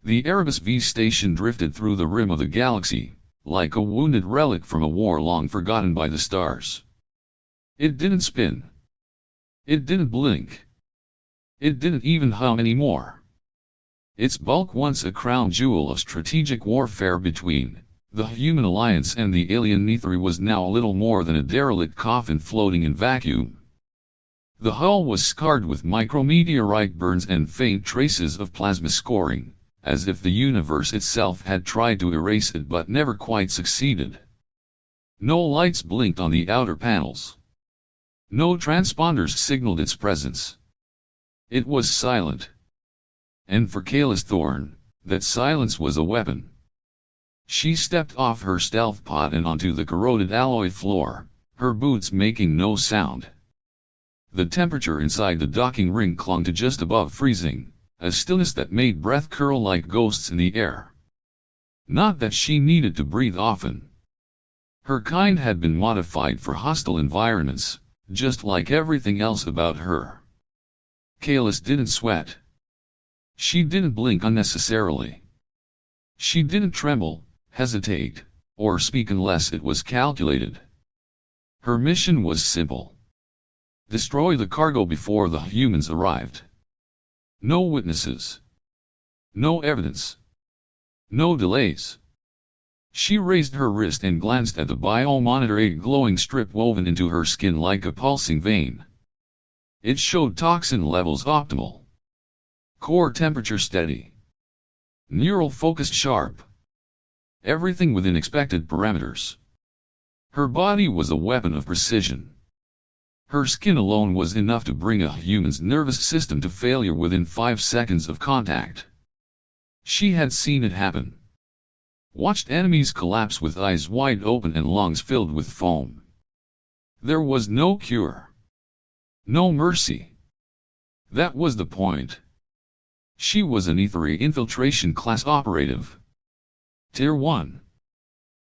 The Erebus V station drifted through the rim of the galaxy, like a wounded relic from a war long forgotten by the stars. It didn't spin. It didn't blink. It didn't even hum anymore. Its bulk, once a crown jewel of strategic warfare between the human alliance and the alien Nethri, was now little more than a derelict coffin floating in vacuum. The hull was scarred with micrometeorite burns and faint traces of plasma scoring, as if the universe itself had tried to erase it but never quite succeeded. No lights blinked on the outer panels. No transponders signaled its presence. It was silent. And for Kalis Thorne, that silence was a weapon. She stepped off her stealth pod and onto the corroded alloy floor, her boots making no sound. The temperature inside the docking ring clung to just above freezing, a stillness that made breath curl like ghosts in the air. Not that she needed to breathe often. Her kind had been modified for hostile environments, just like everything else about her. Kalis didn't sweat. She didn't blink unnecessarily. She didn't tremble, hesitate, or speak unless it was calculated. Her mission was simple. Destroy the cargo before the humans arrived. No witnesses. No evidence. No delays. She raised her wrist and glanced at the biomonitor, a glowing strip woven into her skin like a pulsing vein. It showed toxin levels optimal. Core temperature steady. Neural focus sharp. Everything within expected parameters. Her body was a weapon of precision. Her skin alone was enough to bring a human's nervous system to failure within 5 seconds of contact. She had seen it happen. Watched enemies collapse with eyes wide open and lungs filled with foam. There was no cure. No mercy. That was the point. She was an Nethri infiltration class operative. Tier 1.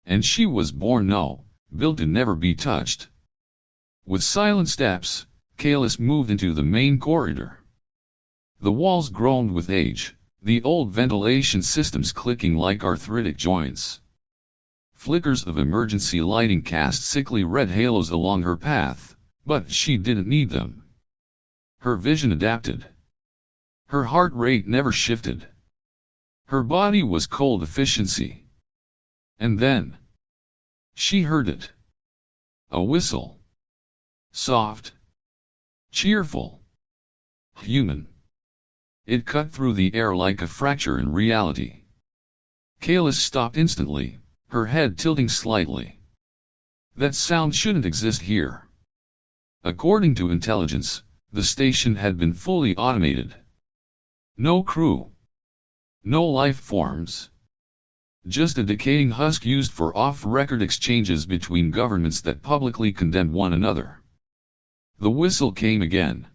And she was born built to never be touched. With silent steps, Kalis moved into the main corridor. The walls groaned with age, the old ventilation systems clicking like arthritic joints. Flickers of emergency lighting cast sickly red halos along her path, but she didn't need them. Her vision adapted. Her heart rate never shifted. Her body was cold efficiency. And then she heard it. A whistle. Soft. Cheerful. Human. It cut through the air like a fracture in reality. Kalis stopped instantly, her head tilting slightly. That sound shouldn't exist here. According to intelligence, the station had been fully automated. No crew. No life forms. Just a decaying husk used for off-record exchanges between governments that publicly condemned one another. The whistle came again.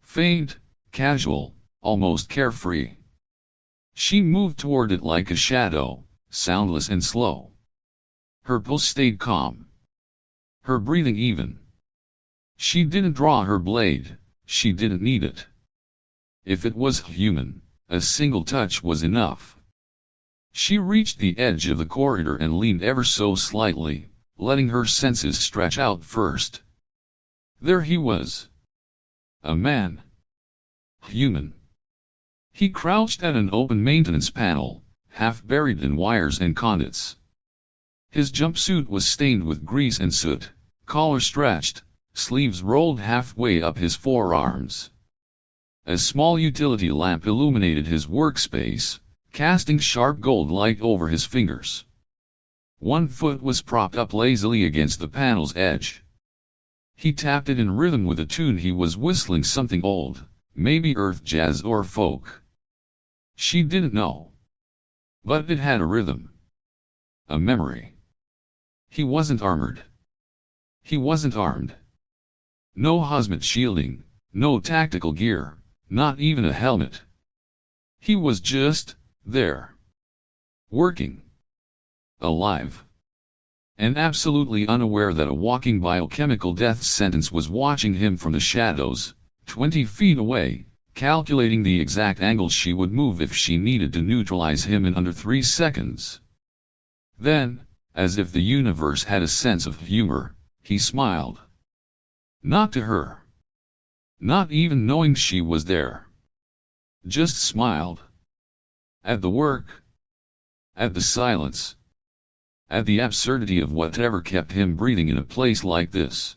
Faint, casual, almost carefree. She moved toward it like a shadow, soundless and slow. Her pulse stayed calm. Her breathing even. She didn't draw her blade, she didn't need it. If it was human, a single touch was enough. She reached the edge of the corridor and leaned ever so slightly, letting her senses stretch out first. There he was. A man. Human. He crouched at an open maintenance panel, half buried in wires and conduits. His jumpsuit was stained with grease and soot, collar stretched, sleeves rolled halfway up his forearms. A small utility lamp illuminated his workspace, casting sharp gold light over his fingers. One foot was propped up lazily against the panel's edge. He tapped it in rhythm with a tune he was whistling, something old, maybe earth jazz or folk. She didn't know. But it had a rhythm. A memory. He wasn't armored. He wasn't armed. No hazmat shielding, no tactical gear, not even a helmet. He was just there. Working. Alive. And absolutely unaware that a walking biochemical death sentence was watching him from the shadows, 20 feet away. calculating the exact angle she would move if she needed to neutralize him in under 3 seconds. Then, as if the universe had a sense of humor, he smiled. Not to her. Not even knowing she was there. Just smiled. At the work. At the silence. At the absurdity of whatever kept him breathing in a place like this.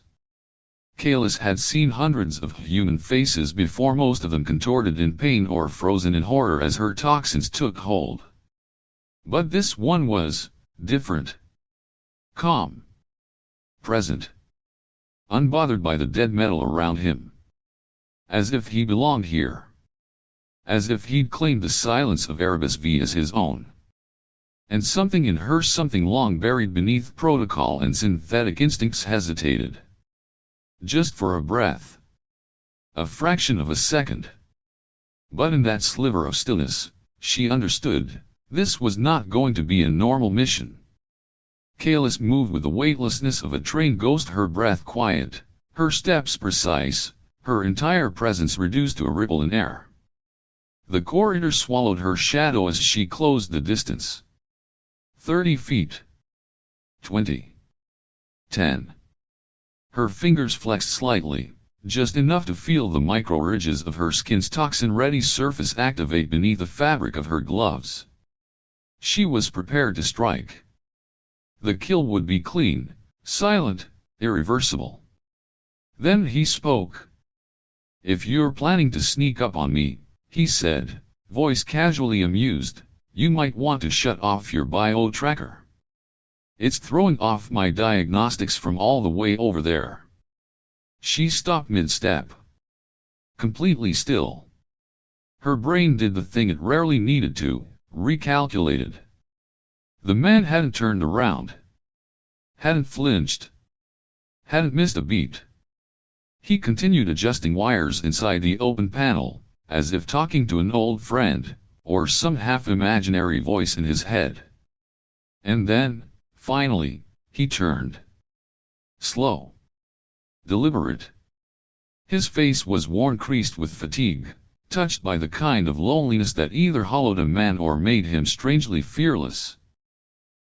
Kalis had seen hundreds of human faces before, most of them contorted in pain or frozen in horror as her toxins took hold. But this one was different. Calm. Present. Unbothered by the dead metal around him. As if he belonged here. As if he'd claimed the silence of Erebus V as his own. And something in her, something long buried beneath protocol and synthetic instincts, hesitated. Just for a breath. A fraction of a second. But in that sliver of stillness, she understood, this was not going to be a normal mission. Kalis moved with the weightlessness of a trained ghost, her breath quiet, her steps precise, her entire presence reduced to a ripple in air. The corridor swallowed her shadow as she closed the distance. 30 feet. 20. 10. Her fingers flexed slightly, just enough to feel the micro-ridges of her skin's toxin-ready surface activate beneath the fabric of her gloves. She was prepared to strike. The kill would be clean, silent, irreversible. Then he spoke. If you're planning to sneak up on me, he said, voice casually amused, you might want to shut off your bio-tracker. It's throwing off my diagnostics from all the way over there. She stopped mid-step. Completely still. Her brain did the thing it rarely needed to, recalculated. The man hadn't turned around. Hadn't flinched. Hadn't missed a beat. He continued adjusting wires inside the open panel, as if talking to an old friend, or some half-imaginary voice in his head. And then, finally, he turned. Slow. Deliberate. His face was worn-creased with fatigue, touched by the kind of loneliness that either hollowed a man or made him strangely fearless.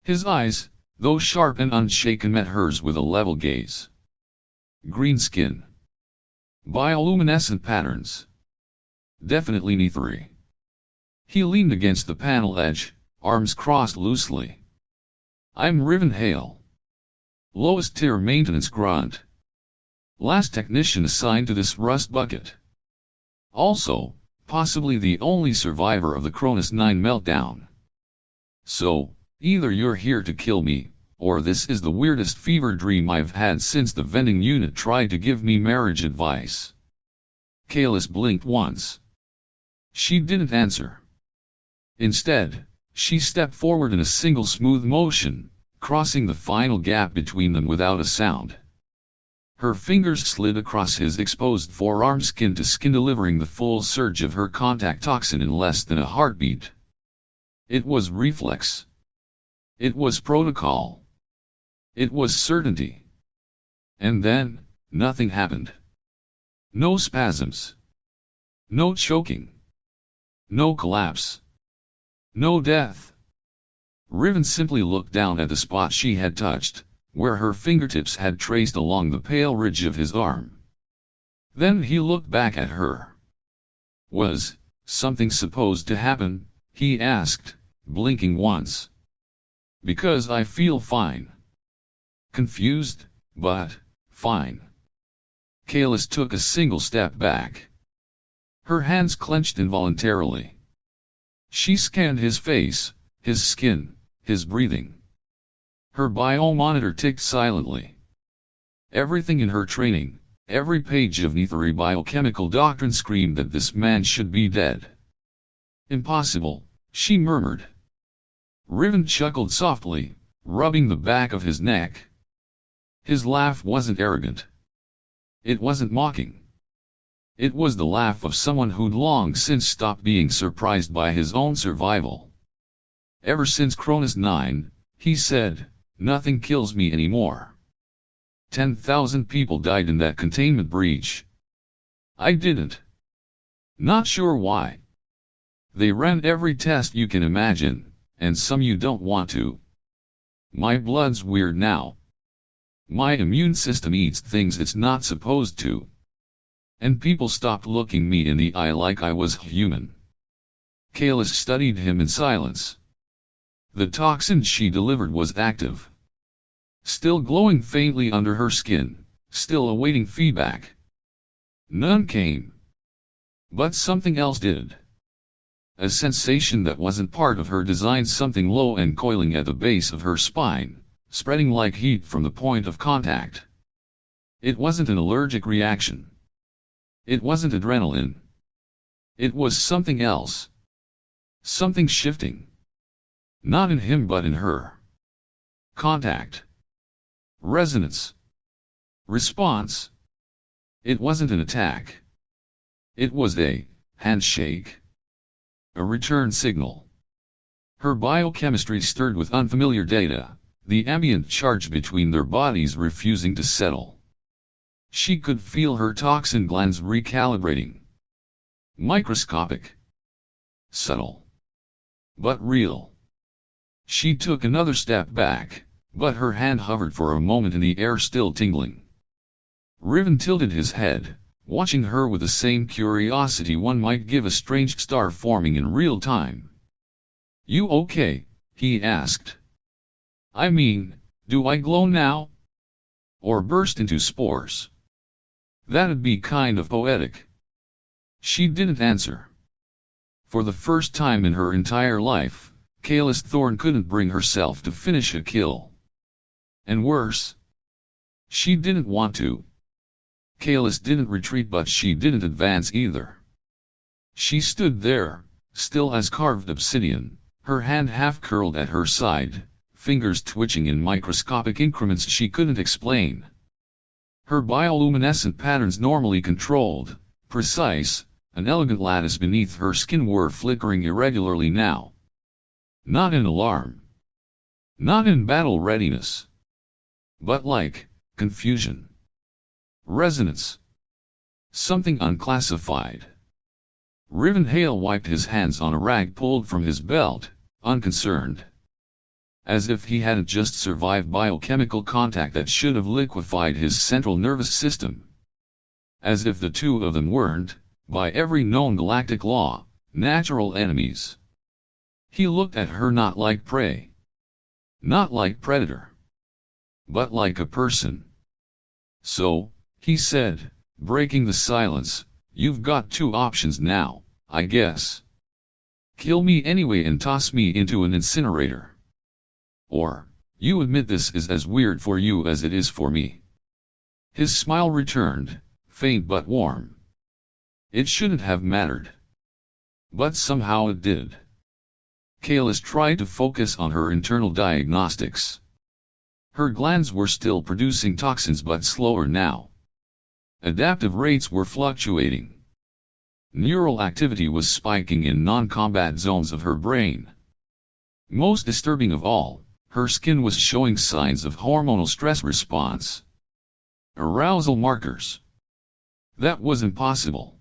His eyes, though sharp and unshaken, met hers with a level gaze. Green skin. Bioluminescent patterns. Definitely Nithri. He leaned against the panel edge, arms crossed loosely. I'm Riven Hale. Lowest tier maintenance grunt. Last technician assigned to this rust bucket. Also, possibly the only survivor of the Cronus 9 meltdown. So, either you're here to kill me, or this is the weirdest fever dream I've had since the vending unit tried to give me marriage advice. Kalis blinked once. She didn't answer. Instead, she stepped forward in a single smooth motion, crossing the final gap between them without a sound. Her fingers slid across his exposed forearm, skin to skin, delivering the full surge of her contact toxin in less than a heartbeat. It was reflex. It was protocol. It was certainty. And then, nothing happened. No spasms. No choking. No collapse. No death. Riven simply looked down at the spot she had touched, where her fingertips had traced along the pale ridge of his arm. Then he looked back at her. Was something supposed to happen? He asked, blinking once. Because I feel fine. Confused, but fine. Kalis took a single step back. Her hands clenched involuntarily. She scanned his face, his skin, his breathing. Her biomonitor ticked silently. Everything in her training, every page of Nithri biochemical doctrine screamed that this man should be dead. Impossible, she murmured. Riven chuckled softly, rubbing the back of his neck. His laugh wasn't arrogant. It wasn't mocking. It was the laugh of someone who'd long since stopped being surprised by his own survival. Ever since Cronus 9, he said, nothing kills me anymore. 10,000 people died in that containment breach. I didn't. Not sure why. They ran every test you can imagine, and some you don't want to. My blood's weird now. My immune system eats things it's not supposed to. And people stopped looking me in the eye like I was human. Kayla studied him in silence. The toxin she delivered was active. Still glowing faintly under her skin, still awaiting feedback. None came. But something else did. A sensation that wasn't part of her design, something low and coiling at the base of her spine, spreading like heat from the point of contact. It wasn't an allergic reaction. It wasn't adrenaline. It was something else. Something shifting. Not in him but in her. Contact. Resonance. Response. It wasn't an attack. It was a handshake. A return signal. Her biochemistry stirred with unfamiliar data, the ambient charge between their bodies refusing to settle. She could feel her toxin glands recalibrating. Microscopic. Subtle. But real. She took another step back, but her hand hovered for a moment in the air, still tingling. Riven tilted his head, watching her with the same curiosity one might give a strange star forming in real time. "You okay?" he asked. "I mean, do I glow now? Or burst into spores? That'd be kind of poetic." She didn't answer. For the first time in her entire life, Kalis Thorne couldn't bring herself to finish a kill. And worse, she didn't want to. Kalis didn't retreat, but she didn't advance either. She stood there, still as carved obsidian, her hand half curled at her side, fingers twitching in microscopic increments she couldn't explain. Her bioluminescent patterns, normally controlled, precise, an elegant lattice beneath her skin, were flickering irregularly now. Not in alarm. Not in battle readiness. But like confusion. Resonance. Something unclassified. Riven Hale wiped his hands on a rag pulled from his belt, unconcerned. As if he hadn't just survived biochemical contact that should have liquefied his central nervous system. As if the two of them weren't, by every known galactic law, natural enemies. He looked at her not like prey. Not like predator. But like a person. "So," he said, breaking the silence, "you've got two options now, I guess. Kill me anyway and toss me into an incinerator. Or, you admit this is as weird for you as it is for me." His smile returned, faint but warm. It shouldn't have mattered. But somehow it did. Kalis tried to focus on her internal diagnostics. Her glands were still producing toxins, but slower now. Adaptive rates were fluctuating. Neural activity was spiking in non-combat zones of her brain. Most disturbing of all, her skin was showing signs of hormonal stress response. Arousal markers. That was impossible.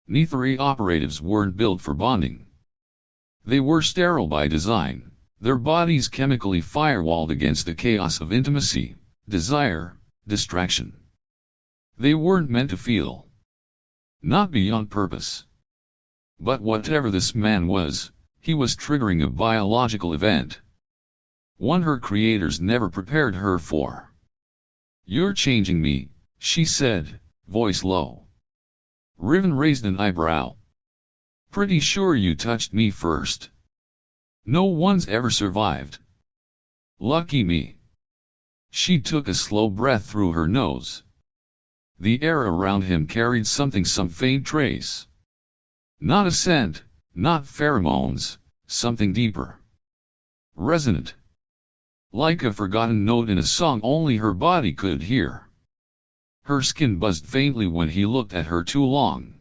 Netheri operatives weren't built for bonding. They were sterile by design, their bodies chemically firewalled against the chaos of intimacy, desire, distraction. They weren't meant to feel. Not beyond purpose. But whatever this man was, he was triggering a biological event. One her creators never prepared her for. "You're changing me," she said, voice low. Riven raised an eyebrow. "Pretty sure you touched me first. No one's ever survived. Lucky me." She took a slow breath through her nose. The air around him carried some faint trace. Not a scent, not pheromones, something deeper. Resonant. Like a forgotten note in a song only her body could hear. Her skin buzzed faintly when he looked at her too long.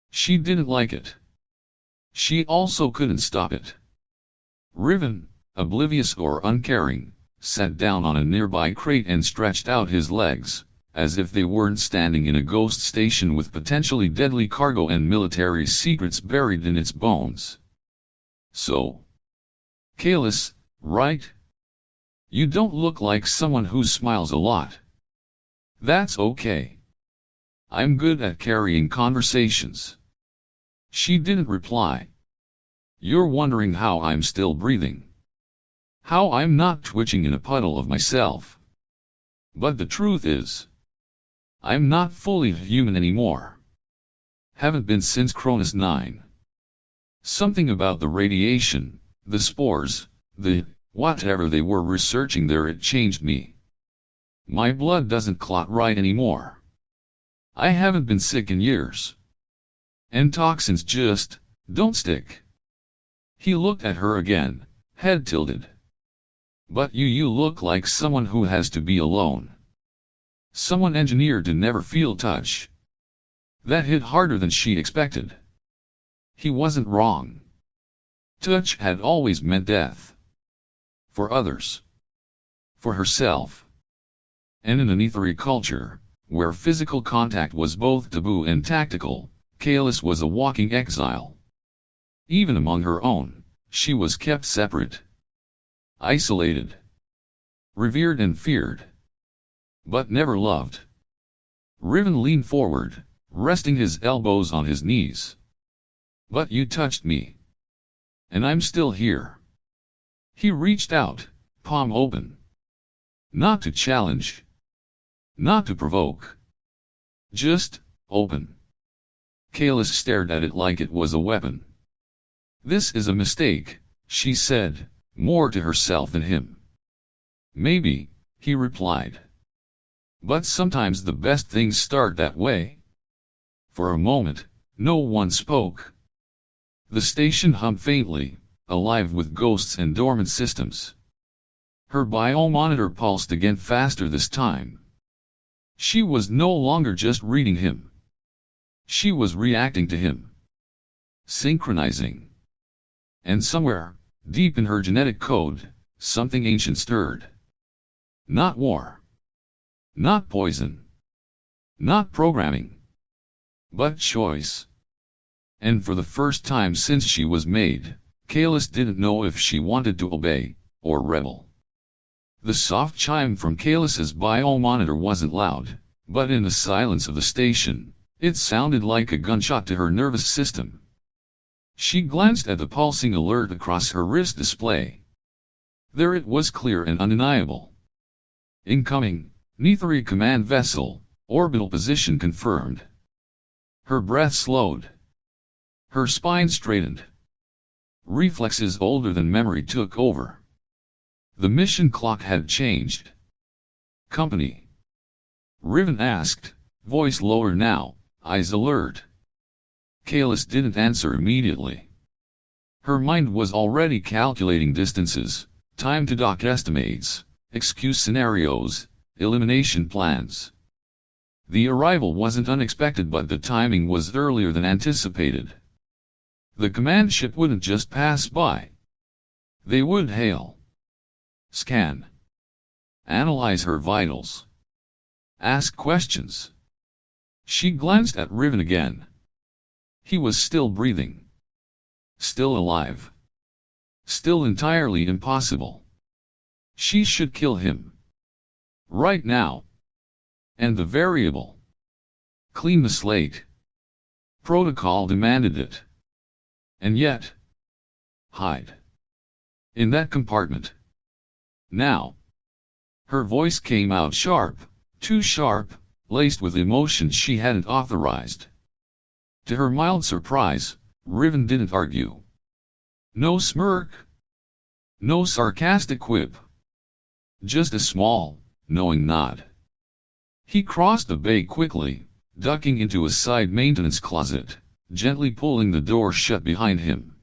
She didn't like it. She also couldn't stop it. Riven, oblivious or uncaring, sat down on a nearby crate and stretched out his legs, as if they weren't standing in a ghost station with potentially deadly cargo and military secrets buried in its bones. So, Kalis, right? You don't look like someone who smiles a lot. That's okay. I'm good at carrying conversations. She didn't reply. You're wondering how I'm still breathing. How I'm not twitching in a puddle of myself. But the truth is, I'm not fully human anymore. Haven't been since Cronus 9. Something about the radiation, the spores, the whatever they were researching there, it changed me. My blood doesn't clot right anymore. I haven't been sick in years. And toxins just don't stick. He looked at her again, head tilted. But you look like someone who has to be alone. Someone engineered to never feel touch. That hit harder than she expected. He wasn't wrong. Touch had always meant death. For others. For herself. And in an ethery culture, where physical contact was both taboo and tactical, Kalis was a walking exile. Even among her own, she was kept separate. Isolated. Revered and feared. But never loved. Riven leaned forward, resting his elbows on his knees. But you touched me. And I'm still here. He reached out, palm open. Not to challenge. Not to provoke. Just, open. Kalis stared at it like it was a weapon. This is a mistake, she said, more to herself than him. Maybe, he replied. But sometimes the best things start that way. For a moment, no one spoke. The station hummed faintly, alive with ghosts and dormant systems. Her biomonitor pulsed again, faster this time. She was no longer just reading him. She was reacting to him. Synchronizing. And somewhere, deep in her genetic code, something ancient stirred. Not war. Not poison. Not programming. But choice. And for the first time since she was made, Kalis didn't know if she wanted to obey, or rebel. The soft chime from Kalis's biomonitor wasn't loud, but in the silence of the station, it sounded like a gunshot to her nervous system. She glanced at the pulsing alert across her wrist display. There it was, clear and undeniable. Incoming, Nethery command vessel, orbital position confirmed. Her breath slowed. Her spine straightened. Reflexes older than memory took over. The mission clock had changed. Company? Riven asked, voice lower now, eyes alert. Kalis didn't answer immediately. Her mind was already calculating distances, time to dock estimates, excuse scenarios, elimination plans. The arrival wasn't unexpected, but the timing was earlier than anticipated. The command ship wouldn't just pass by. They would hail. Scan. Analyze her vitals. Ask questions. She glanced at Riven again. He was still breathing. Still alive. Still entirely impossible. She should kill him. Right now. And the variable. Clean the slate. Protocol demanded it. And yet. Hide. In that compartment. Now. Her voice came out sharp, too sharp, laced with emotion she hadn't authorized. To her mild surprise, Riven didn't argue. No smirk. No sarcastic quip. Just a small, knowing nod. He crossed the bay quickly, ducking into a side maintenance closet, gently pulling the door shut behind him.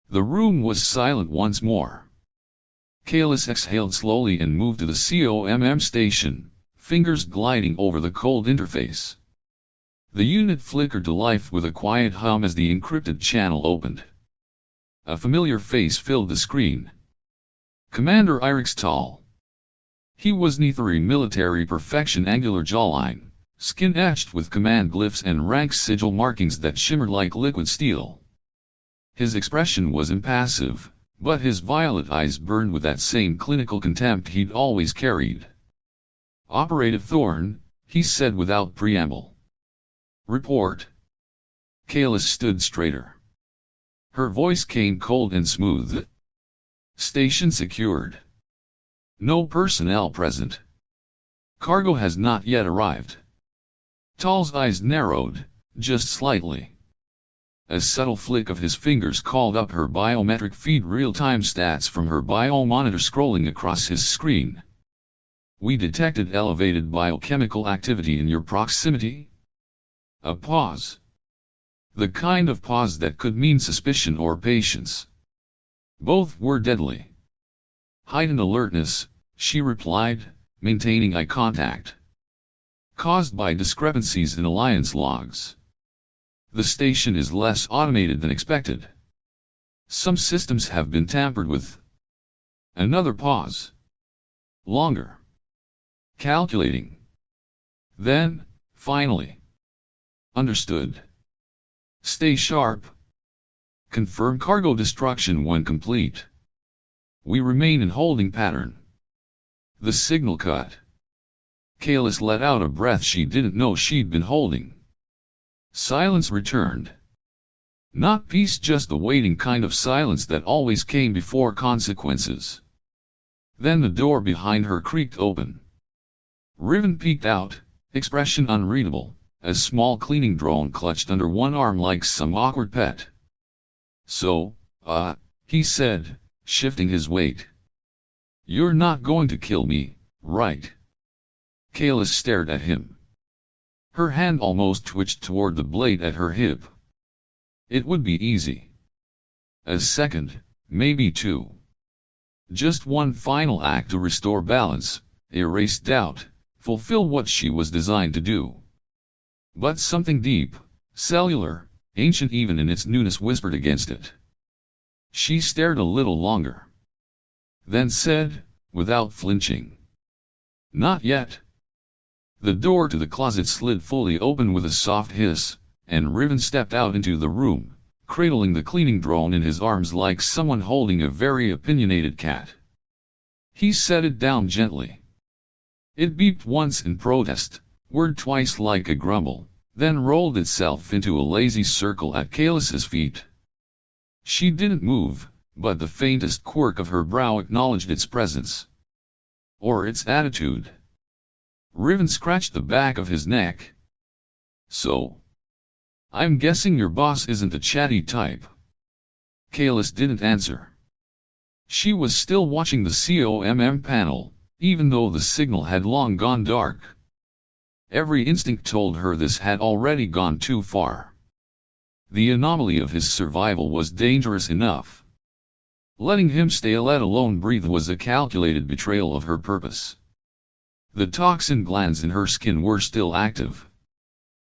The room was silent once more. Kalis exhaled slowly and moved to the COMM station, fingers gliding over the cold interface. The unit flickered to life with a quiet hum as the encrypted channel opened. A familiar face filled the screen. Commander Irixtal. He was neither military perfection, angular jawline, skin etched with command glyphs and rank sigil markings that shimmered like liquid steel. His expression was impassive, but his violet eyes burned with that same clinical contempt he'd always carried. "Operative Thorn," he said without preamble. "Report." Kalis stood straighter. Her voice came cold and smooth. "Station secured. No personnel present. Cargo has not yet arrived." Tal's eyes narrowed, just slightly. A subtle flick of his fingers called up her biometric feed, real-time stats from her biomonitor scrolling across his screen. "We detected elevated biochemical activity in your proximity." A pause. The kind of pause that could mean suspicion or patience. Both were deadly. "Heightened alertness," she replied, maintaining eye contact. "Caused by discrepancies in alliance logs. The station is less automated than expected. Some systems have been tampered with." Another pause. Longer. Calculating. Then, finally. "Understood. Stay sharp. Confirm cargo destruction when complete. We remain in holding pattern." The signal cut. Kalis let out a breath she didn't know she'd been holding. Silence returned. Not peace, just the waiting kind of silence that always came before consequences. Then the door behind her creaked open. Riven peeked out, expression unreadable, a small cleaning drone clutched under one arm like some awkward pet. "So, he said, shifting his weight. "You're not going to kill me, right?" Kalis stared at him. Her hand almost twitched toward the blade at her hip. "It would be easy. A second, maybe two. Just one final act to restore balance, erase doubt, fulfill what she was designed to do." But something deep, cellular, ancient even in its newness whispered against it. She stared a little longer. Then said, without flinching, "Not yet." The door to the closet slid fully open with a soft hiss, and Riven stepped out into the room, cradling the cleaning drone in his arms like someone holding a very opinionated cat. He set it down gently. It beeped once in protest, whirred twice like a grumble, then rolled itself into a lazy circle at Kalis's feet. She didn't move, but the faintest quirk of her brow acknowledged its presence. Or its attitude. Riven scratched the back of his neck. "So, I'm guessing your boss isn't a chatty type." Kalis didn't answer. She was still watching the COMM panel, even though the signal had long gone dark. Every instinct told her this had already gone too far. The anomaly of his survival was dangerous enough. Letting him stay, let alone breathe, was a calculated betrayal of her purpose. The toxin glands in her skin were still active.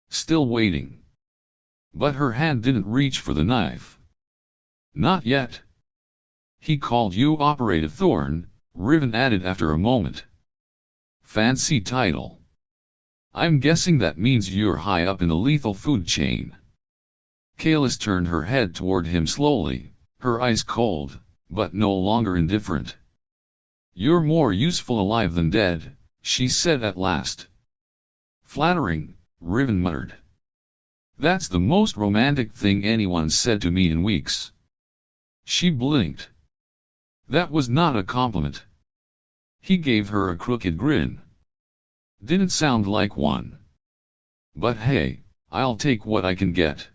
Still waiting. But her hand didn't reach for the knife. "Not yet." "He called you Operative Thorn," Riven added after a moment. "Fancy title. I'm guessing that means you're high up in the lethal food chain." Kalis turned her head toward him slowly, her eyes cold, but no longer indifferent. "You're more useful alive than dead," she said at last. "Flattering," Riven muttered. "That's the most romantic thing anyone's said to me in weeks." She blinked. That was not a compliment. He gave her a crooked grin. Didn't sound like one. But hey, I'll take what I can get.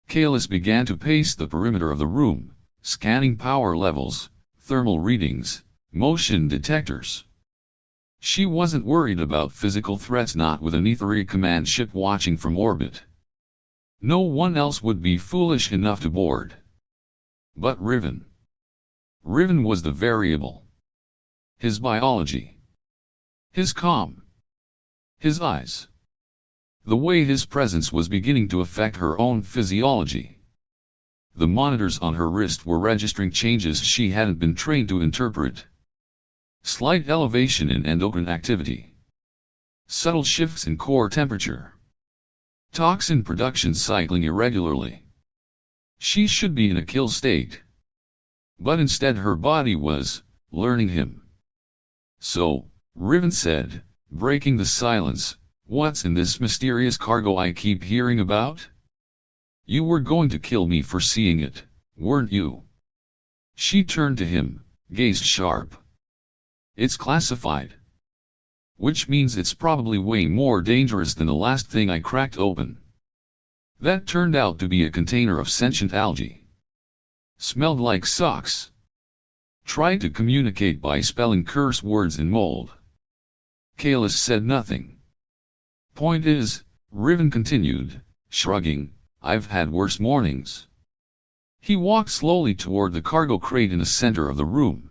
Kalis began to pace the perimeter of the room, scanning power levels, thermal readings, motion detectors. She wasn't worried about physical threats, not with an Aetheri command ship watching from orbit. No one else would be foolish enough to board. But Riven. Riven was the variable. His biology. His calm. His eyes. The way his presence was beginning to affect her own physiology. The monitors on her wrist were registering changes she hadn't been trained to interpret. Slight elevation in endocrine activity. Subtle shifts in core temperature. Toxin production cycling irregularly. She should be in a kill state. But instead her body was learning him. So, Riven said, breaking the silence, "What's in this mysterious cargo I keep hearing about? You were going to kill me for seeing it, weren't you?" She turned to him, gazed sharp. "It's classified. Which means it's probably way more dangerous than the last thing I cracked open." That turned out to be a container of sentient algae. Smelled like socks. Tried to communicate by spelling curse words in mold. Kalis said nothing. "Point is," Riven continued, shrugging, "I've had worse mornings." He walked slowly toward the cargo crate in the center of the room.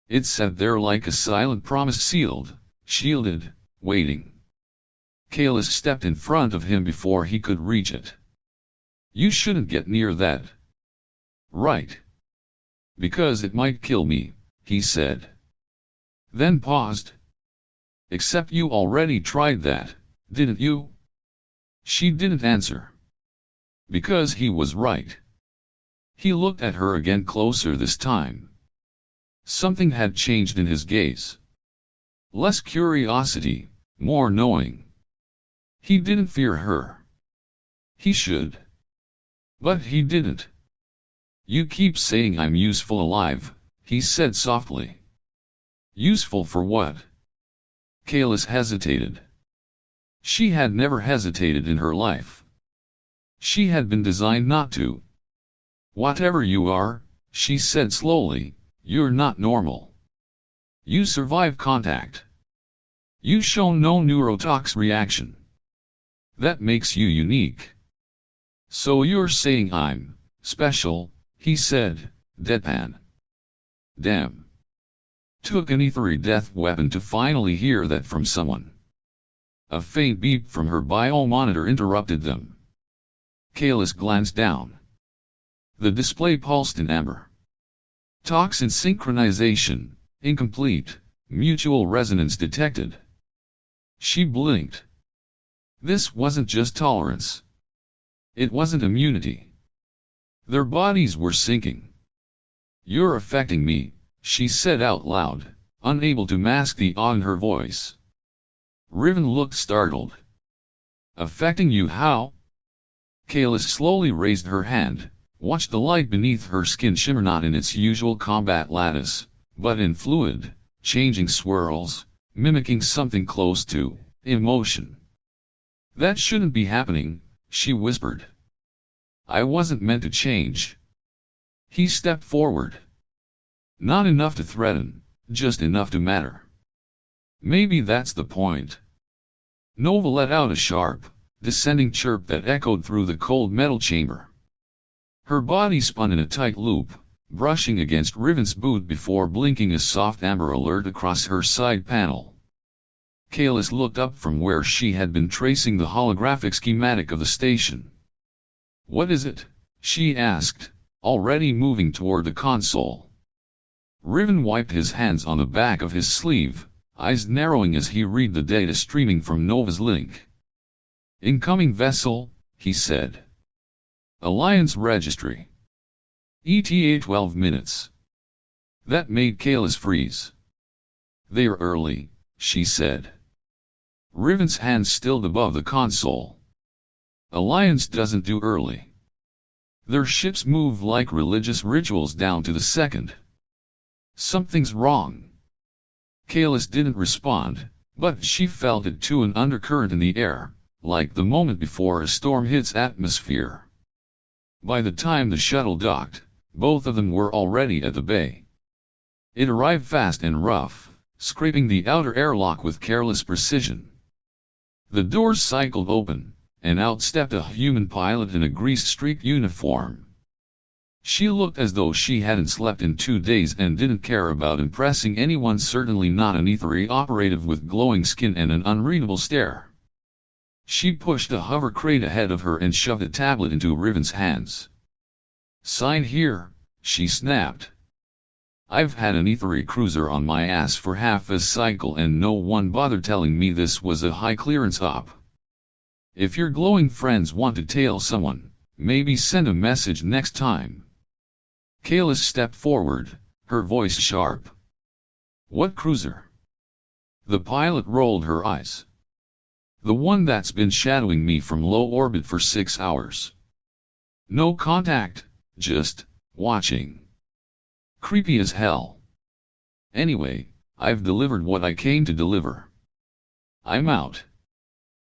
It sat there like a silent promise, sealed, shielded, waiting. Kalis stepped in front of him before he could reach it. "You shouldn't get near that." "Right. Because it might kill me," he said. Then paused. "Except you already tried that, didn't you?" She didn't answer. Because he was right. He looked at her again, closer this time. Something had changed in his gaze. Less curiosity, more knowing. He didn't fear her. He should. But he didn't. "You keep saying I'm useful alive," he said softly. "Useful for what?" Kalis hesitated. She had never hesitated in her life. She had been designed not to. "Whatever you are," she said slowly, "you're not normal. You survive contact. You show no neurotox reaction. That makes you unique." "So you're saying I'm special," he said, deadpan. Damn. Took an ethery death weapon to finally hear that from someone. A faint beep from her biomonitor interrupted them. Kalis glanced down. The display pulsed in amber. Toxin synchronization, incomplete, mutual resonance detected. She blinked. This wasn't just tolerance. It wasn't immunity. Their bodies were syncing. "You're affecting me," she said out loud, unable to mask the awe in her voice. Riven looked startled. "Affecting you how?" Kalis slowly raised her hand, watched the light beneath her skin shimmer not in its usual combat lattice, but in fluid, changing swirls, mimicking something close to emotion. "That shouldn't be happening," she whispered. "I wasn't meant to change." He stepped forward. Not enough to threaten, just enough to matter. Maybe that's the point. Nova let out a sharp, descending chirp that echoed through the cold metal chamber. Her body spun in a tight loop, brushing against Riven's boot before blinking a soft amber alert across her side panel. Kalis looked up from where she had been tracing the holographic schematic of the station. "What is it?" she asked, already moving toward the console. Riven wiped his hands on the back of his sleeve, eyes narrowing as he read the data streaming from Nova's link. "Incoming vessel," he said. "Alliance registry. ETA 12 minutes. That made Kalis freeze. "They're early," she said. Riven's hands stilled above the console. "Alliance doesn't do early. Their ships move like religious rituals down to the second." "Something's wrong." Kalis didn't respond, but she felt it too, an undercurrent in the air, like the moment before a storm hits atmosphere. By the time the shuttle docked, both of them were already at the bay. It arrived fast and rough, scraping the outer airlock with careless precision. The doors cycled open, and out stepped a human pilot in a grease-streaked uniform. She looked as though she hadn't slept in 2 days and didn't care about impressing anyone, certainly not an ethery operative with glowing skin and an unreadable stare. She pushed a hover crate ahead of her and shoved a tablet into Riven's hands. "Sign here," she snapped. I've had an E3 cruiser on my ass for half a cycle and no one bothered telling me this was a high clearance op. If your glowing friends want to tail someone, maybe send a message next time. Kayla stepped forward, her voice sharp. What cruiser? The pilot rolled her eyes. The one that's been shadowing me from low orbit for 6 hours. No contact, just watching. Creepy as hell. Anyway, I've delivered what I came to deliver. I'm out.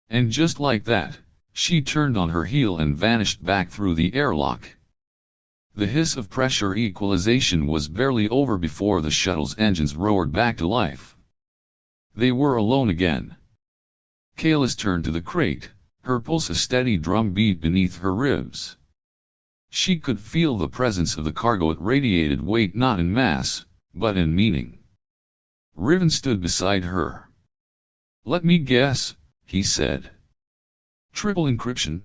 And just like that, she turned on her heel and vanished back through the airlock. The hiss of pressure equalization was barely over before the shuttle's engines roared back to life. They were alone again. Kalis turned to the crate, her pulse a steady drum beat beneath her ribs. She could feel the presence of the cargo. It radiated weight not in mass, but in meaning. Riven stood beside her. Let me guess, he said. Triple encryption?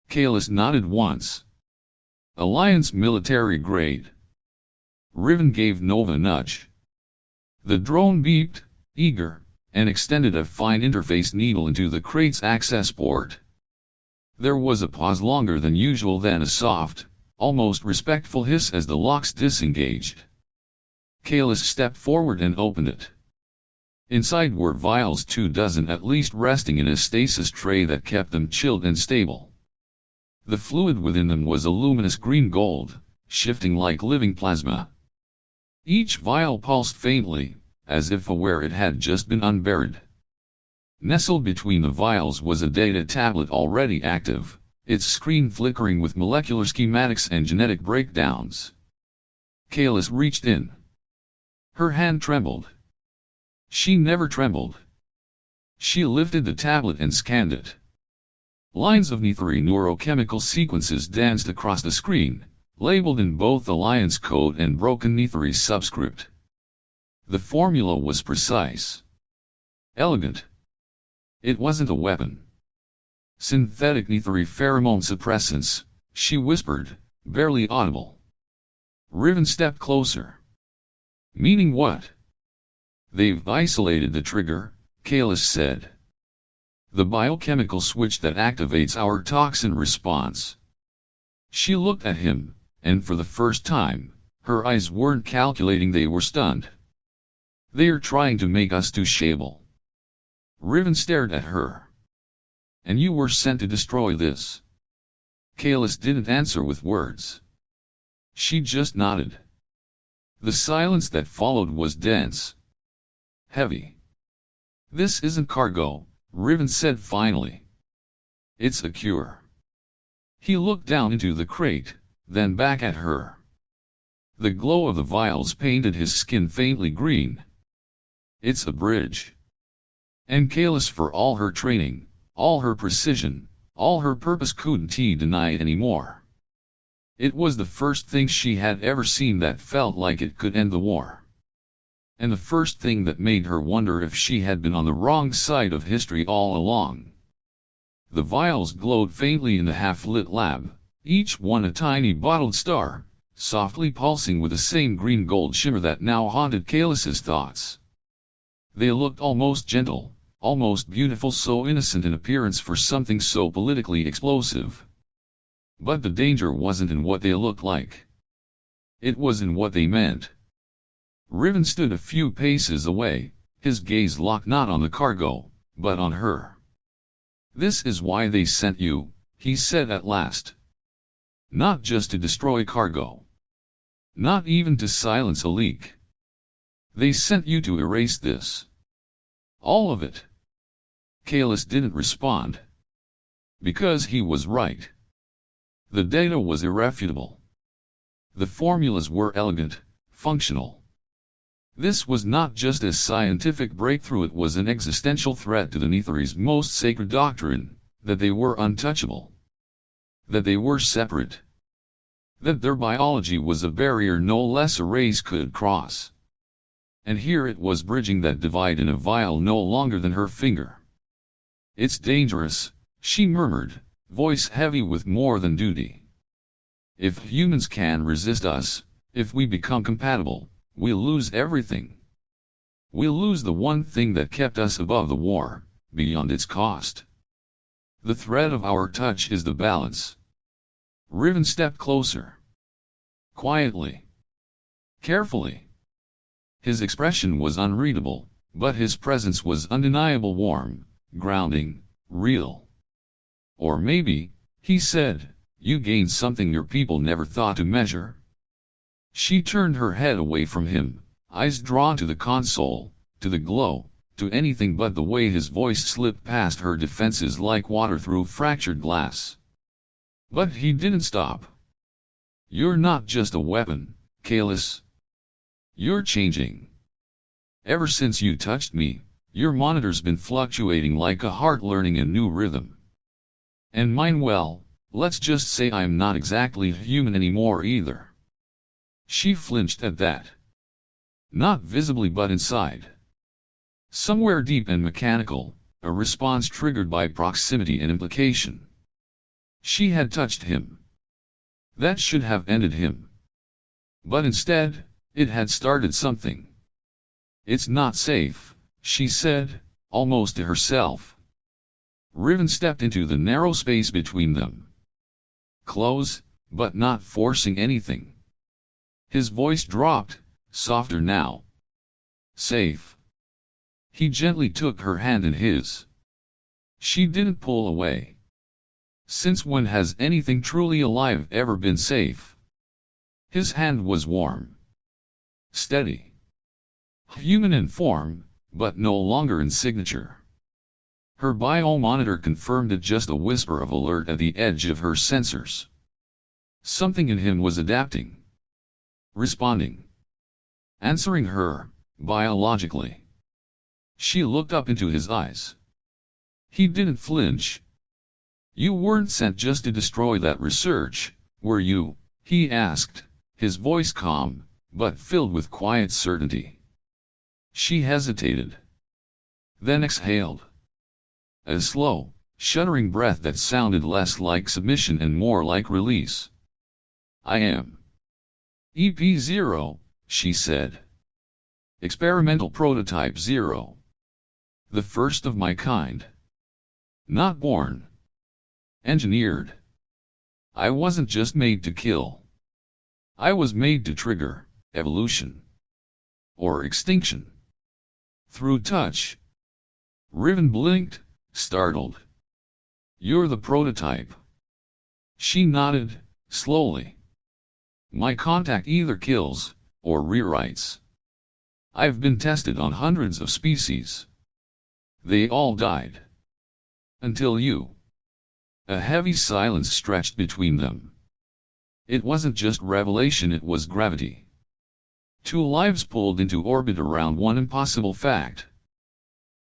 Kalis nodded once. Alliance military grade. Riven gave Nova a nudge. The drone beeped, eager, and extended a fine interface needle into the crate's access port. There was a pause longer than usual, then a soft, almost respectful hiss as the locks disengaged. Kalis stepped forward and opened it. Inside were vials 24 at least resting in a stasis tray that kept them chilled and stable. The fluid within them was a luminous green gold, shifting like living plasma. Each vial pulsed faintly, as if aware it had just been unburied. Nestled between the vials was a data tablet already active, its screen flickering with molecular schematics and genetic breakdowns. Kalis reached in. Her hand trembled. She never trembled. She lifted the tablet and scanned it. Lines of N3 neurochemical sequences danced across the screen, labeled in both Alliance code and broken N3 subscript. The formula was precise. Elegant. It wasn't a weapon. Synthetic N3 pheromone suppressants, she whispered, barely audible. Riven stepped closer. Meaning what? They've isolated the trigger, Kalis said. The biochemical switch that activates our toxin response. She looked at him, and for the first time, her eyes weren't calculating, they were stunned. They're trying to make us touchable. Riven stared at her. And you were sent to destroy this. Kalis didn't answer with words. She just nodded. The silence that followed was dense. Heavy. This isn't cargo, Riven said finally. It's a cure. He looked down into the crate, then back at her. The glow of the vials painted his skin faintly green. It's a bridge. And Kalis, for all her training, all her precision, all her purpose, couldn't deny it anymore. It was the first thing she had ever seen that felt like it could end the war. And the first thing that made her wonder if she had been on the wrong side of history all along. The vials glowed faintly in the half-lit lab, each one a tiny bottled star, softly pulsing with the same green-gold shimmer that now haunted Kalis's thoughts. They looked almost gentle, almost beautiful, so innocent in appearance for something so politically explosive. But the danger wasn't in what they looked like. It was in what they meant. Riven stood a few paces away, his gaze locked not on the cargo, but on her. This is why they sent you, he said at last. Not just to destroy cargo. Not even to silence a leak. They sent you to erase this. All of it. Kalis didn't respond. Because he was right. The data was irrefutable. The formulas were elegant, functional. This was not just a scientific breakthrough, it was an existential threat to the N3's most sacred doctrine, that they were untouchable. That they were separate. That their biology was a barrier no less a race could cross. And here it was bridging that divide in a vial no longer than her finger. It's dangerous, she murmured, voice heavy with more than duty. If humans can resist us, if we become compatible, we'll lose everything. We'll lose the one thing that kept us above the war, beyond its cost. The thread of our touch is the balance. Riven stepped closer. Quietly. Carefully. His expression was unreadable, but his presence was undeniable, warm, grounding, real. Or maybe, he said, you gained something your people never thought to measure. She turned her head away from him, eyes drawn to the console, to the glow, to anything but the way his voice slipped past her defenses like water through fractured glass. But he didn't stop. You're not just a weapon, Kalis. You're changing. Ever since you touched me, your monitor's been fluctuating like a heart learning a new rhythm. And mine, well, let's just say I'm not exactly human anymore either. She flinched at that. Not visibly but inside. Somewhere deep and mechanical, a response triggered by proximity and implication. She had touched him. That should have ended him. But instead, it had started something. It's not safe, she said, almost to herself. Riven stepped into the narrow space between them. Close, but not forcing anything. His voice dropped, softer now. Safe. He gently took her hand in his. She didn't pull away. Since when has anything truly alive ever been safe? His hand was warm. Steady. Human in form, but no longer in signature. Her biomonitor confirmed it, just a whisper of alert at the edge of her sensors. Something in him was adapting. Responding. Answering her, biologically. She looked up into his eyes. He didn't flinch. You weren't sent just to destroy that research, were you? He asked, his voice calm, but filled with quiet certainty. She hesitated. Then exhaled. A slow, shuddering breath that sounded less like submission and more like release. I am. EP-0, she said. Experimental Prototype 0. The first of my kind. Not born. Engineered. I wasn't just made to kill. I was made to trigger evolution. Or extinction. Through touch. Riven blinked, startled. You're the prototype. She nodded, slowly. My contact either kills, or rewrites. I've been tested on hundreds of species. They all died. Until you. A heavy silence stretched between them. It wasn't just revelation, it was gravity. Two lives pulled into orbit around one impossible fact.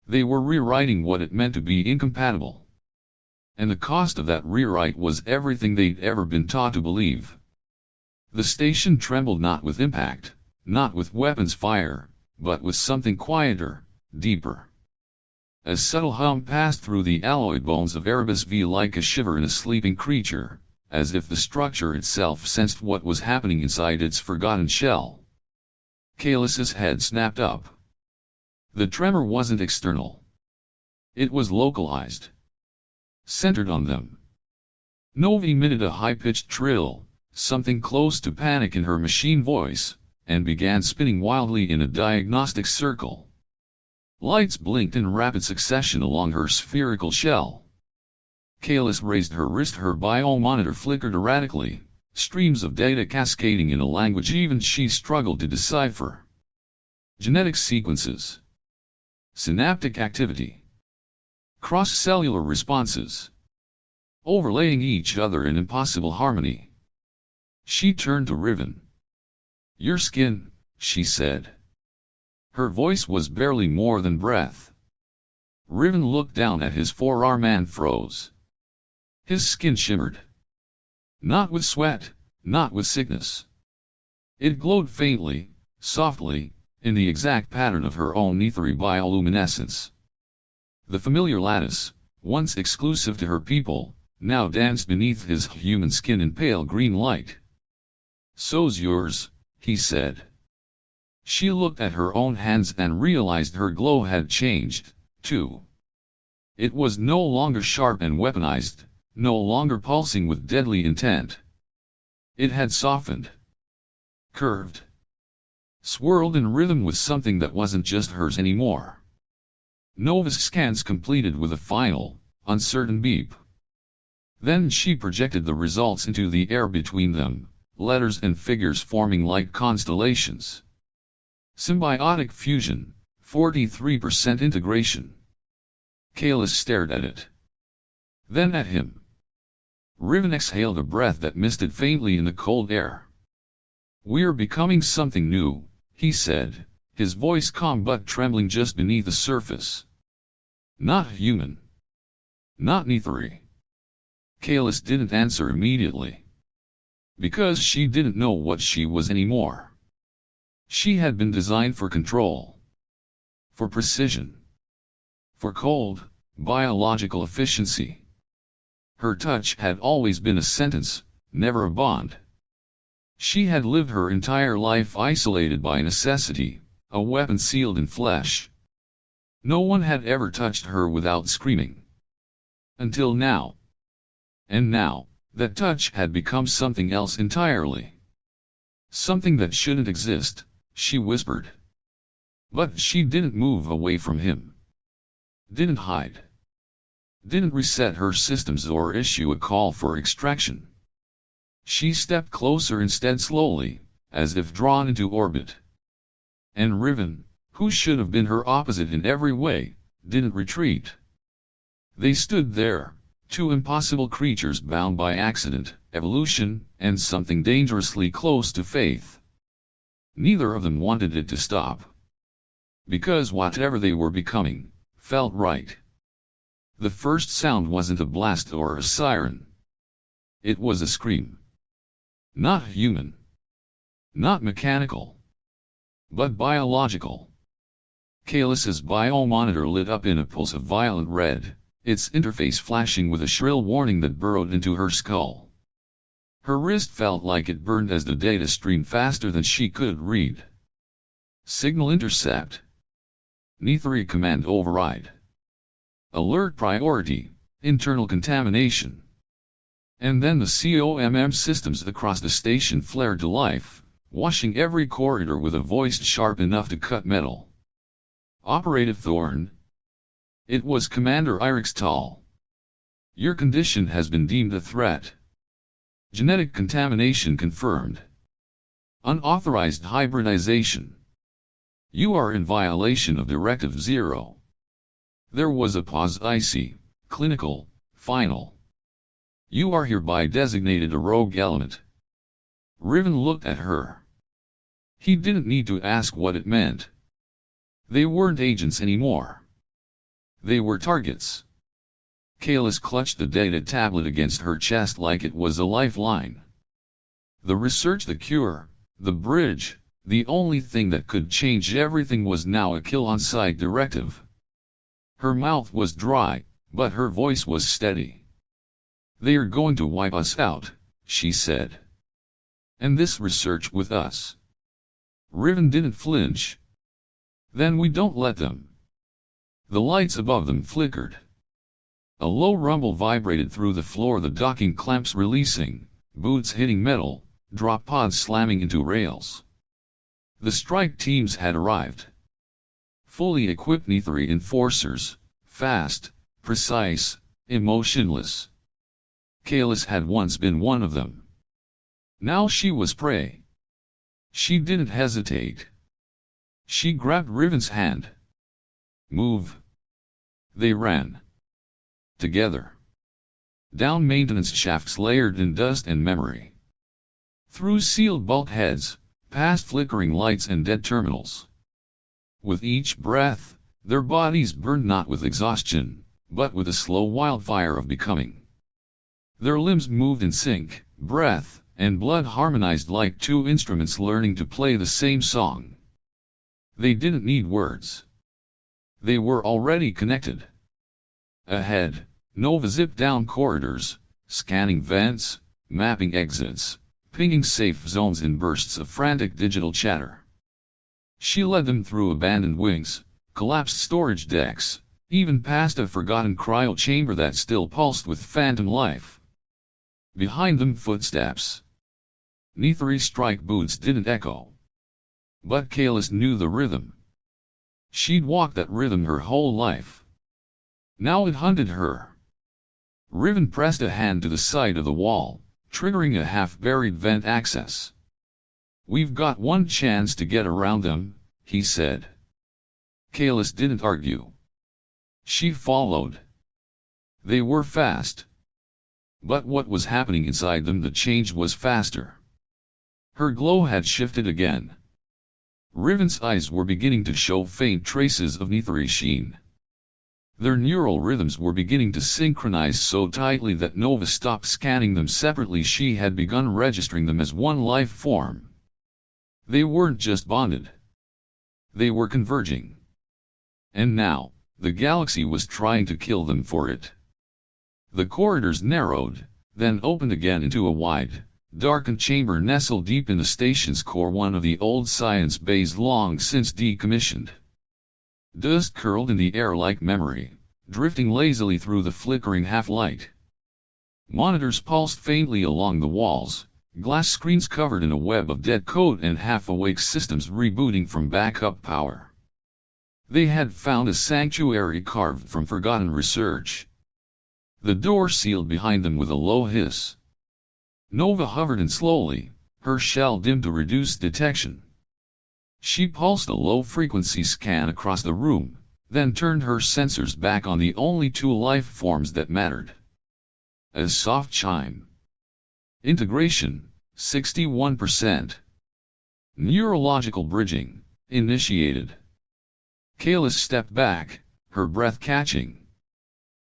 They were rewriting what it meant to be incompatible. And the cost of that rewrite was everything they'd ever been taught to believe. The station trembled, not with impact, not with weapons fire, but with something quieter, deeper. A subtle hum passed through the alloyed bones of Erebus V like a shiver in a sleeping creature, as if the structure itself sensed what was happening inside its forgotten shell. Kalis's head snapped up. The tremor wasn't external. It was localized. Centered on them. Nova emitted a high-pitched trill, something close to panic in her machine voice, and began spinning wildly in a diagnostic circle. Lights blinked in rapid succession along her spherical shell. Kalis raised her wrist, her biomonitor flickered erratically, streams of data cascading in a language even she struggled to decipher. Genetic sequences. Synaptic activity. Cross-cellular responses. Overlaying each other in impossible harmony. She turned to Riven. Your skin, she said. Her voice was barely more than breath. Riven looked down at his forearm and froze. His skin shimmered. Not with sweat, not with sickness. It glowed faintly, softly, in the exact pattern of her own ethery bioluminescence. The familiar lattice, once exclusive to her people, now danced beneath his human skin in pale green light. So's yours, he said. She looked at her own hands and realized her glow had changed, too. It was no longer sharp and weaponized, no longer pulsing with deadly intent. It had softened, curved, swirled in rhythm with something that wasn't just hers anymore. Nova's scans completed with a final, uncertain beep. Then she projected the results into the air between them, letters and figures forming like constellations. Symbiotic fusion, 43% integration. Kalis stared at it. Then at him. Riven exhaled a breath that misted faintly in the cold air. "We're becoming something new," he said, his voice calm but trembling just beneath the surface. "Not human. Not Netheri." Kalis didn't answer immediately. Because she didn't know what she was anymore. She had been designed for control. For precision. For cold, biological efficiency. Her touch had always been a sentence, never a bond. She had lived her entire life isolated by necessity, a weapon sealed in flesh. No one had ever touched her without screaming. Until now. And now, that touch had become something else entirely. Something that shouldn't exist, she whispered. But she didn't move away from him. Didn't hide. Didn't reset her systems or issue a call for extraction. She stepped closer instead slowly, as if drawn into orbit. And Riven, who should have been her opposite in every way, didn't retreat. They stood there, two impossible creatures bound by accident, evolution, and something dangerously close to faith. Neither of them wanted it to stop. Because whatever they were becoming, felt right. The first sound wasn't a blast or a siren. It was a scream. Not human. Not mechanical. But biological. Kalis's biomonitor lit up in a pulse of violent red, its interface flashing with a shrill warning that burrowed into her skull. Her wrist felt like it burned as the data streamed faster than she could read. Signal intercept. Netheri command override. Alert priority, internal contamination. And then the COMM systems across the station flared to life, washing every corridor with a voice sharp enough to cut metal. Operative Thorn. It was Commander Irixtal. Your condition has been deemed a threat. Genetic contamination confirmed. Unauthorized hybridization. You are in violation of Directive 0. There was a pause. I see. Clinical, final. You are hereby designated a rogue element. Riven looked at her. He didn't need to ask what it meant. They weren't agents anymore. They were targets. Kalis clutched the data tablet against her chest like it was a lifeline. The research, the cure, the bridge, the only thing that could change everything was now a kill-on-sight directive. Her mouth was dry, but her voice was steady. They are going to wipe us out, she said. And this research with us. Riven didn't flinch. Then we don't let them. The lights above them flickered. A low rumble vibrated through the floor, the docking clamps releasing, boots hitting metal, drop pods slamming into rails. The strike teams had arrived. Fully equipped Netheri enforcers, fast, precise, emotionless. Kalis had once been one of them. Now she was prey. She didn't hesitate. She grabbed Riven's hand. Move. They ran. Together. Down maintenance shafts layered in dust and memory. Through sealed bulkheads, past flickering lights and dead terminals. With each breath, their bodies burned not with exhaustion, but with a slow wildfire of becoming. Their limbs moved in sync, breath and blood harmonized like two instruments learning to play the same song. They didn't need words. They were already connected. Ahead, Nova zipped down corridors, scanning vents, mapping exits, pinging safe zones in bursts of frantic digital chatter. She led them through abandoned wings, collapsed storage decks, even past a forgotten cryo chamber that still pulsed with phantom life. Behind them footsteps. Netheri's strike boots didn't echo. But Kalis knew the rhythm. She'd walked that rhythm her whole life. Now it hunted her. Riven pressed a hand to the side of the wall, triggering a half-buried vent access. "We've got one chance to get around them," he said. Kalis didn't argue. She followed. They were fast. But what was happening inside them, the change was faster. Her glow had shifted again. Riven's eyes were beginning to show faint traces of Netheri's sheen. Their neural rhythms were beginning to synchronize so tightly that Nova stopped scanning them separately. She had begun registering them as one life form. They weren't just bonded. They were converging. And now, the galaxy was trying to kill them for it. The corridors narrowed, then opened again into a wide, darkened chamber nestled deep in the station's core, one of the old science bays long since decommissioned. Dust curled in the air like memory, drifting lazily through the flickering half-light. Monitors pulsed faintly along the walls, glass screens covered in a web of dead code and half-awake systems rebooting from backup power. They had found a sanctuary carved from forgotten research. The door sealed behind them with a low hiss. Nova hovered in slowly, her shell dimmed to reduce detection. She pulsed a low-frequency scan across the room, then turned her sensors back on the only two life forms that mattered. A soft chime. Integration, 61%. Neurological bridging, initiated. Kalis stepped back, her breath catching.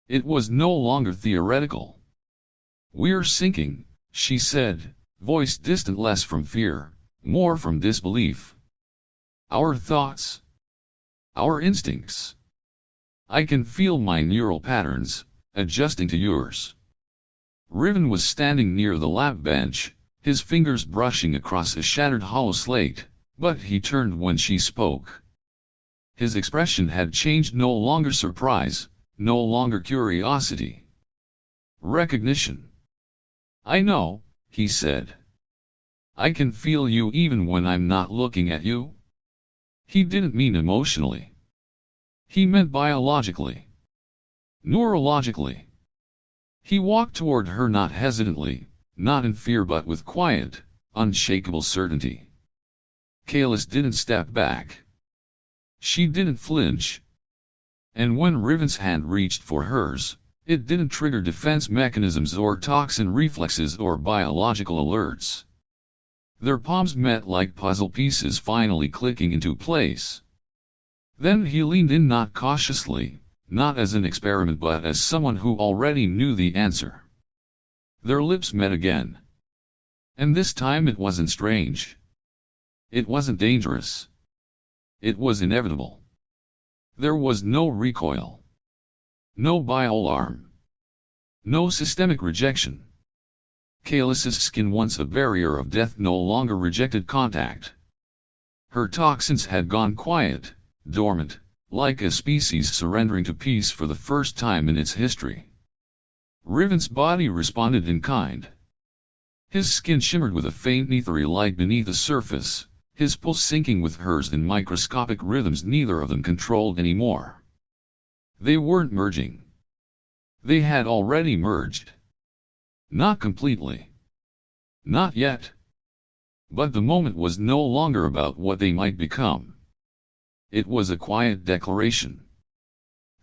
It was no longer theoretical. "We're sinking," she said, voice distant, less from fear, more from disbelief. "Our thoughts. Our instincts. I can feel my neural patterns, adjusting to yours." Riven was standing near the lab bench, his fingers brushing across a shattered hollow slate, but he turned when she spoke. His expression had changed, no longer surprise, no longer curiosity. Recognition. "I know," he said. "I can feel you even when I'm not looking at you." He didn't mean emotionally. He meant biologically. Neurologically. He walked toward her, not hesitantly, not in fear, but with quiet, unshakable certainty. Kalis didn't step back. She didn't flinch. And when Riven's hand reached for hers, it didn't trigger defense mechanisms or toxin reflexes or biological alerts. Their palms met like puzzle pieces finally clicking into place. Then he leaned in, not cautiously, not as an experiment but as someone who already knew the answer. Their lips met again. And this time it wasn't strange. It wasn't dangerous. It was inevitable. There was no recoil. No bio-alarm. No systemic rejection. Kalis's skin, once a barrier of death, no longer rejected contact. Her toxins had gone quiet, dormant, like a species surrendering to peace for the first time in its history. Riven's body responded in kind. His skin shimmered with a faint nethery light beneath the surface, his pulse syncing with hers in microscopic rhythms neither of them controlled anymore. They weren't merging. They had already merged. Not completely. Not yet. But the moment was no longer about what they might become. It was a quiet declaration.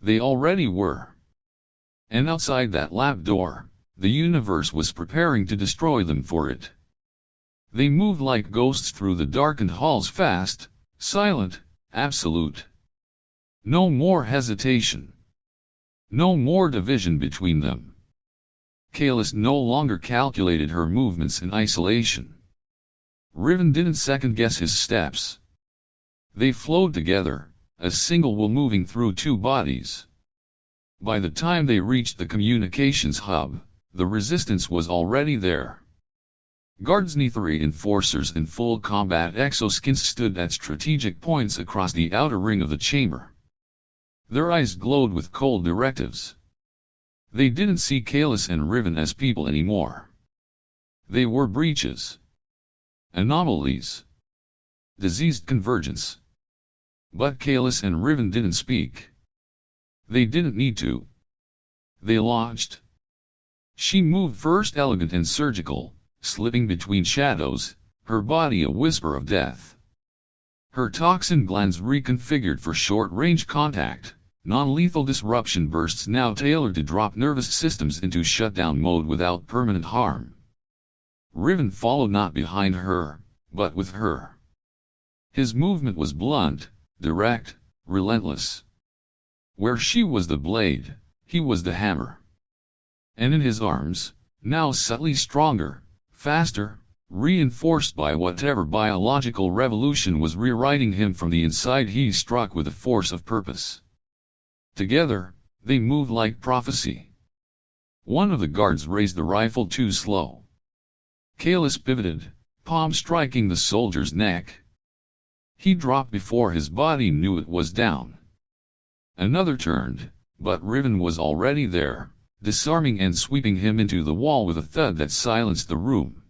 They already were. And outside that lab door, the universe was preparing to destroy them for it. They moved like ghosts through the darkened halls, fast, silent, absolute. No more hesitation. No more division between them. Kalis no longer calculated her movements in isolation. Riven didn't second-guess his steps. They flowed together, a single will moving through two bodies. By the time they reached the communications hub, the resistance was already there. Guards Netheri enforcers in full combat exoskins stood at strategic points across the outer ring of the chamber. Their eyes glowed with cold directives. They didn't see Kalis and Riven as people anymore. They were breaches. Anomalies. Diseased convergence. But Kalis and Riven didn't speak. They didn't need to. They launched. She moved first, elegant and surgical, slipping between shadows, her body a whisper of death. Her toxin glands reconfigured for short-range contact, non-lethal disruption bursts now tailored to drop nervous systems into shutdown mode without permanent harm. Riven followed not behind her, but with her. His movement was blunt, direct, relentless. Where she was the blade, he was the hammer. And in his arms, now subtly stronger, faster, reinforced by whatever biological revolution was rewriting him from the inside, he struck with a force of purpose. Together, they moved like prophecy. One of the guards raised the rifle too slow. Kalis pivoted, palm striking the soldier's neck. He dropped before his body knew it was down. Another turned, but Riven was already there, disarming and sweeping him into the wall with a thud that silenced the room.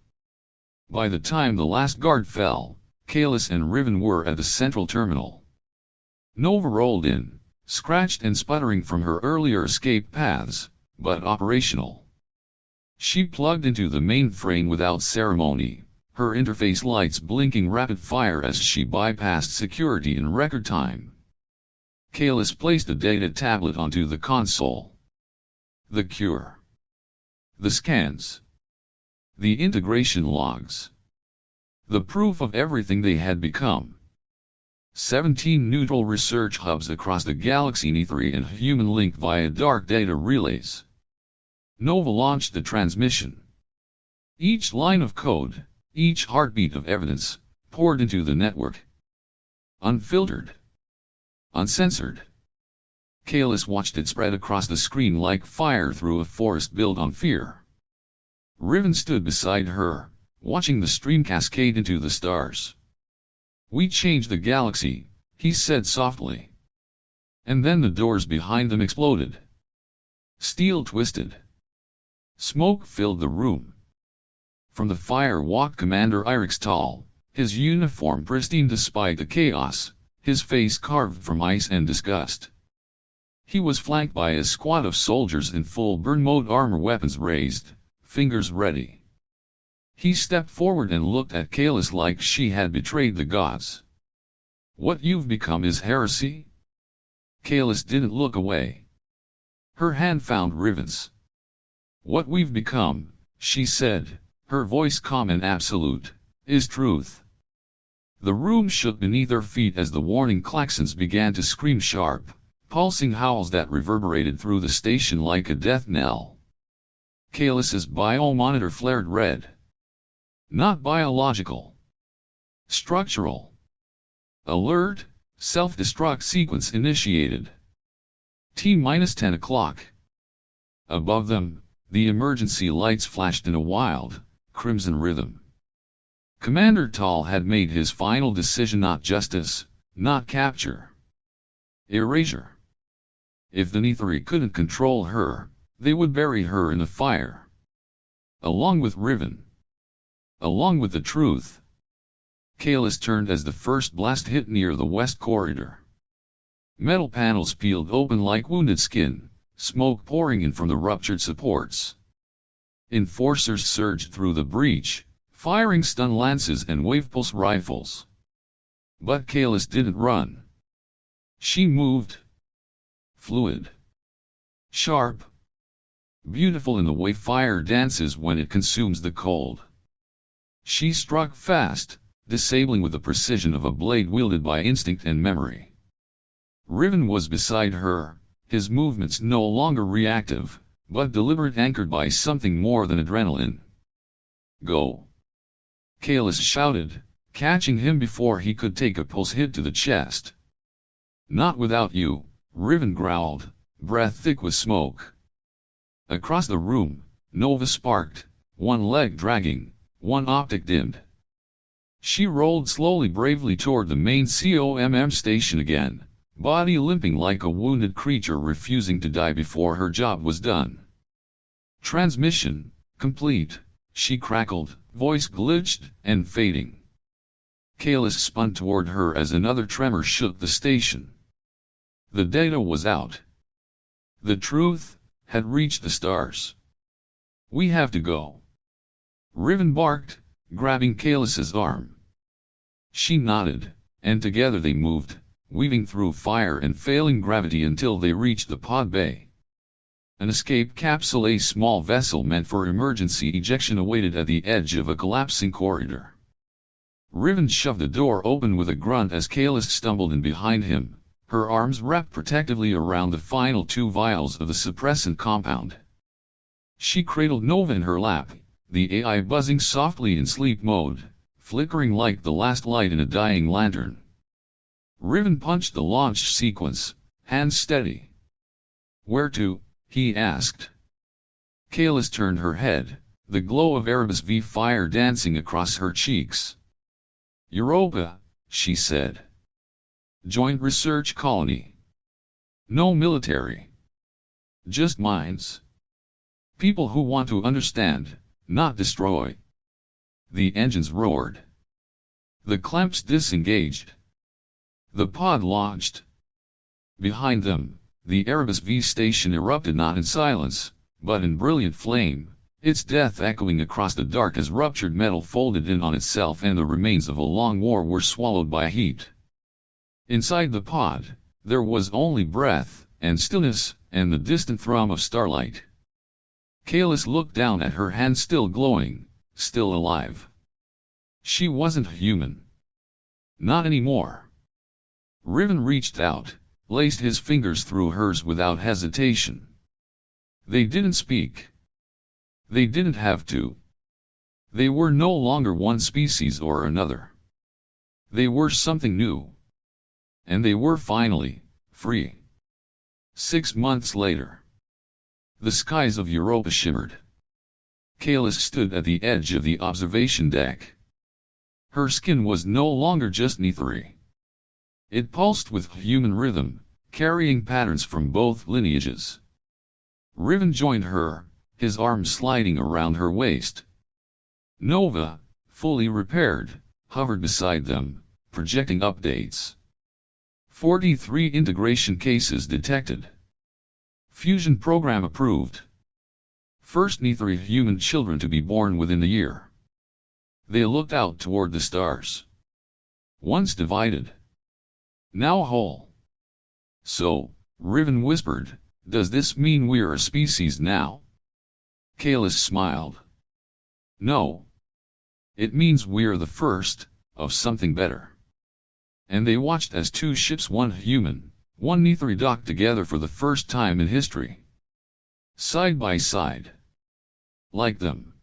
By the time the last guard fell, Kalis and Riven were at the central terminal. Nova rolled in, scratched and sputtering from her earlier escape paths, but operational. She plugged into the mainframe without ceremony, her interface lights blinking rapid fire as she bypassed security in record time. Kalis placed a data tablet onto the console. The cure. The scans. The integration logs. The proof of everything they had become. 17 neutral research hubs across the galaxy, Netheri and human link via dark data relays. Nova launched the transmission. Each line of code, each heartbeat of evidence, poured into the network. Unfiltered. Uncensored. Kalis watched it spread across the screen like fire through a forest built on fear. Riven stood beside her, watching the stream cascade into the stars. "We changed the galaxy," he said softly. And then the doors behind them exploded. Steel twisted. Smoke filled the room. From the fire walked Commander Irixtal, his uniform pristine despite the chaos, his face carved from ice and disgust. He was flanked by a squad of soldiers in full burn mode armor, weapons raised, fingers ready. He stepped forward and looked at Kalis like she had betrayed the gods. "What you've become is heresy?" Kalis didn't look away. Her hand found Riven's. "What we've become," she said, her voice calm and absolute, "is truth." The room shook beneath her feet as the warning klaxons began to scream, sharp, pulsing howls that reverberated through the station like a death knell. Kalis's biomonitor flared red. Not biological. Structural. Alert, self-destruct sequence initiated. T-10 o'clock. Above them, the emergency lights flashed in a wild, crimson rhythm. Commander Tal had made his final decision: not justice, not capture. Erasure. If the Netheri couldn't control her, they would bury her in the fire. Along with Riven. Along with the truth. Kalis turned as the first blast hit near the west corridor. Metal panels peeled open like wounded skin, smoke pouring in from the ruptured supports. Enforcers surged through the breach, firing stun lances and wave-pulse rifles. But Kalis didn't run. She moved. Fluid. Sharp. Beautiful in the way fire dances when it consumes the cold. She struck fast, disabling with the precision of a blade wielded by instinct and memory. Riven was beside her, his movements no longer reactive, but deliberate, anchored by something more than adrenaline. "Go!" Kalis shouted, catching him before he could take a pulse hit to the chest. "Not without you," Riven growled, breath thick with smoke. Across the room, Nova sparked, one leg dragging, one optic dimmed. She rolled slowly bravely toward the main COMM station again, body limping like a wounded creature refusing to die before her job was done. Transmission complete, she crackled, voice glitched and fading. Kalis spun toward her as another tremor shook the station. The data was out. The truth had reached the stars. We have to go. Riven barked, grabbing Kalis's arm. She nodded, and together they moved, weaving through fire and failing gravity until they reached the pod bay. An escape capsule, a small vessel meant for emergency ejection, awaited at the edge of a collapsing corridor. Riven shoved the door open with a grunt as Kalis stumbled in behind him, her arms wrapped protectively around the final 2 vials of the suppressant compound. She cradled Nova in her lap, the AI buzzing softly in sleep mode, flickering like the last light in a dying lantern. Riven punched the launch sequence, hands steady. "Where to?" he asked. Kalis turned her head, the glow of Erebus V fire dancing across her cheeks. "Europa," she said. "Joint research colony. No military. Just minds. People who want to understand, not destroy." The engines roared. The clamps disengaged. The pod launched. Behind them, the Erebus V station erupted not in silence, but in brilliant flame, its death echoing across the dark as ruptured metal folded in on itself and the remains of a long war were swallowed by heat. Inside the pod, there was only breath, and stillness, and the distant thrum of starlight. Kalis looked down at her hand, still glowing, still alive. She wasn't human. Not anymore. Riven reached out, laced his fingers through hers without hesitation. They didn't speak. They didn't have to. They were no longer one species or another. They were something new. And they were finally free. 6 months later. The skies of Europa shimmered. Kalis stood at the edge of the observation deck. Her skin was no longer just nethery. It pulsed with human rhythm, carrying patterns from both lineages. Riven joined her, his arm sliding around her waist. Nova, fully repaired, hovered beside them, projecting updates. 43 integration cases detected. Fusion program approved. First nethery human children to be born within a year. They looked out toward the stars. Once divided. Now whole. "So," Riven whispered, "does this mean we're a species now?" Kalis smiled. "No. It means we're the first, of something better." And they watched as 2 ships, one human, one nethery, docked together for the first time in history. Side by side. Like them.